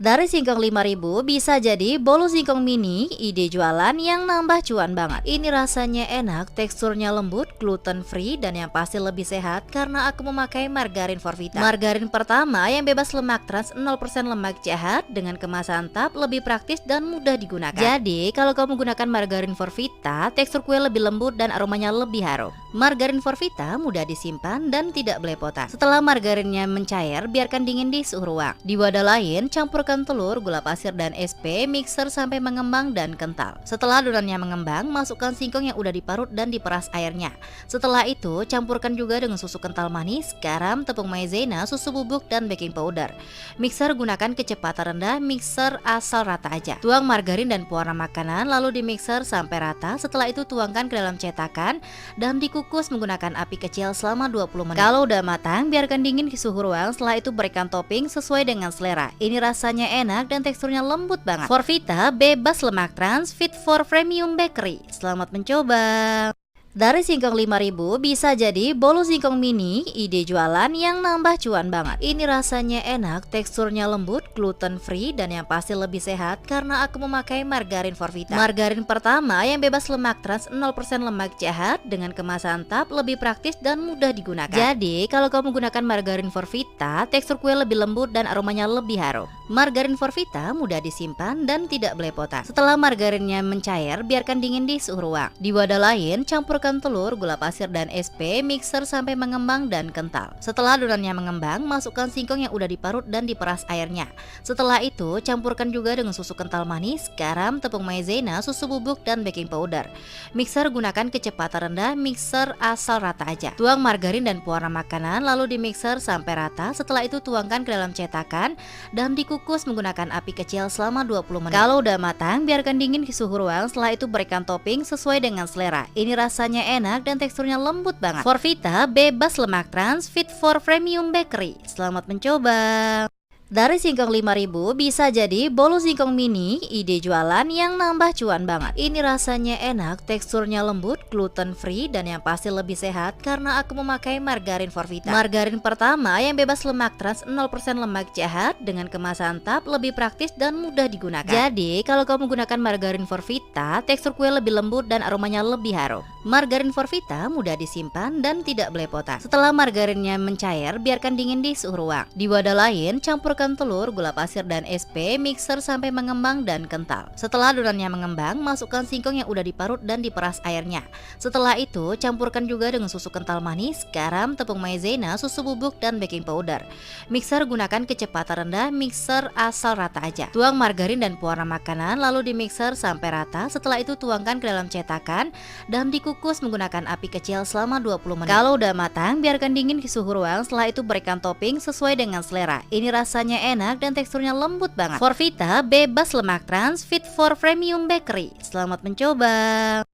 Dari singkong 5.000 bisa jadi bolu singkong mini, ide jualan yang nambah cuan banget. Ini rasanya enak, teksturnya lembut, gluten free, dan yang pasti lebih sehat karena aku memakai margarin Forvita. Margarin pertama yang bebas lemak trans, 0% lemak jahat, dengan kemasan tub, lebih praktis dan mudah digunakan. Jadi kalau kamu menggunakan margarin Forvita, tekstur kue lebih lembut dan aromanya lebih harum. Margarin Forvita mudah disimpan dan tidak belepotan. Setelah margarinnya mencair, biarkan dingin di suhu ruang. Di wadah lain, campurkan telur, gula pasir, dan SP, mixer sampai mengembang dan kental. Setelah adonannya mengembang, masukkan singkong yang udah diparut dan diperas airnya. Setelah itu, campurkan juga dengan susu kental manis, garam, tepung maizena, susu bubuk, dan baking powder. Mixer gunakan kecepatan rendah, mixer asal rata aja. Tuang margarin dan pewarna makanan, lalu dimixer sampai rata. Setelah itu tuangkan ke dalam cetakan dan dikukus menggunakan api kecil selama 20 menit. Kalau udah matang, biarkan dingin di suhu ruang. Setelah itu berikan topping sesuai dengan selera. Ini rasanya enak dan teksturnya lembut banget. Forvita bebas lemak trans, fit for premium bakery. Selamat mencoba. Dari singkong 5.000 bisa jadi bolu singkong mini, ide jualan yang nambah cuan banget. Ini rasanya enak, teksturnya lembut, gluten free, dan yang pasti lebih sehat karena aku memakai margarin Forvita. Margarin pertama yang bebas lemak trans, 0% lemak jahat, dengan kemasan tub, lebih praktis dan mudah digunakan. Jadi kalau kamu menggunakan margarin Forvita, tekstur kue lebih lembut dan aromanya lebih harum. Margarin Forvita mudah disimpan dan tidak belepotan. Setelah margarinnya mencair, biarkan dingin di suhu ruang. Di wadah lain, campurkan telur, gula pasir, dan SP, mixer sampai mengembang dan kental. Setelah adonannya mengembang, masukkan singkong yang udah diparut dan diperas airnya. Setelah itu, campurkan juga dengan susu kental manis, garam, tepung maizena, susu bubuk, dan baking powder. Mixer gunakan kecepatan rendah, mixer asal rata aja. Tuang margarin dan pewarna makanan, lalu dimixer sampai rata. Setelah itu tuangkan ke dalam cetakan dan dikukus menggunakan api kecil selama 20 menit. Kalau udah matang, biarkan dingin di suhu ruang. Setelah itu berikan topping sesuai dengan selera. Ini rasanya enak dan teksturnya lembut banget. Forvita bebas lemak trans, fit for premium bakery. Selamat mencoba. Dari singkong 5.000 bisa jadi bolu singkong mini, ide jualan yang nambah cuan banget. Ini rasanya enak, teksturnya lembut, gluten free, dan yang pasti lebih sehat karena aku memakai margarin Forvita. Margarin pertama yang bebas lemak trans, 0% lemak jahat, dengan kemasan tub, lebih praktis dan mudah digunakan. Jadi kalau kamu menggunakan margarin Forvita, tekstur kue lebih lembut dan aromanya lebih harum. Margarin Forvita mudah disimpan dan tidak belepotan. Setelah margarinnya mencair, biarkan dingin di suhu ruang. Di wadah lain, campurkan telur, gula pasir, dan SP, mixer sampai mengembang dan kental. Setelah adonannya mengembang, masukkan singkong yang udah diparut dan diperas airnya. Setelah itu, campurkan juga dengan susu kental manis, garam, tepung maizena, susu bubuk, dan baking powder. Mixer gunakan kecepatan rendah, mixer asal rata aja. Tuang margarin dan pewarna makanan, lalu dimixer sampai rata. Setelah itu tuangkan ke dalam cetakan dan dikukus menggunakan api kecil selama 20 menit. Kalau udah matang, biarkan dingin di suhu ruang. Setelah itu berikan topping sesuai dengan selera. Ini rasanya enak dan teksturnya lembut banget. Forvita bebas lemak trans, fit for premium bakery. Selamat mencoba.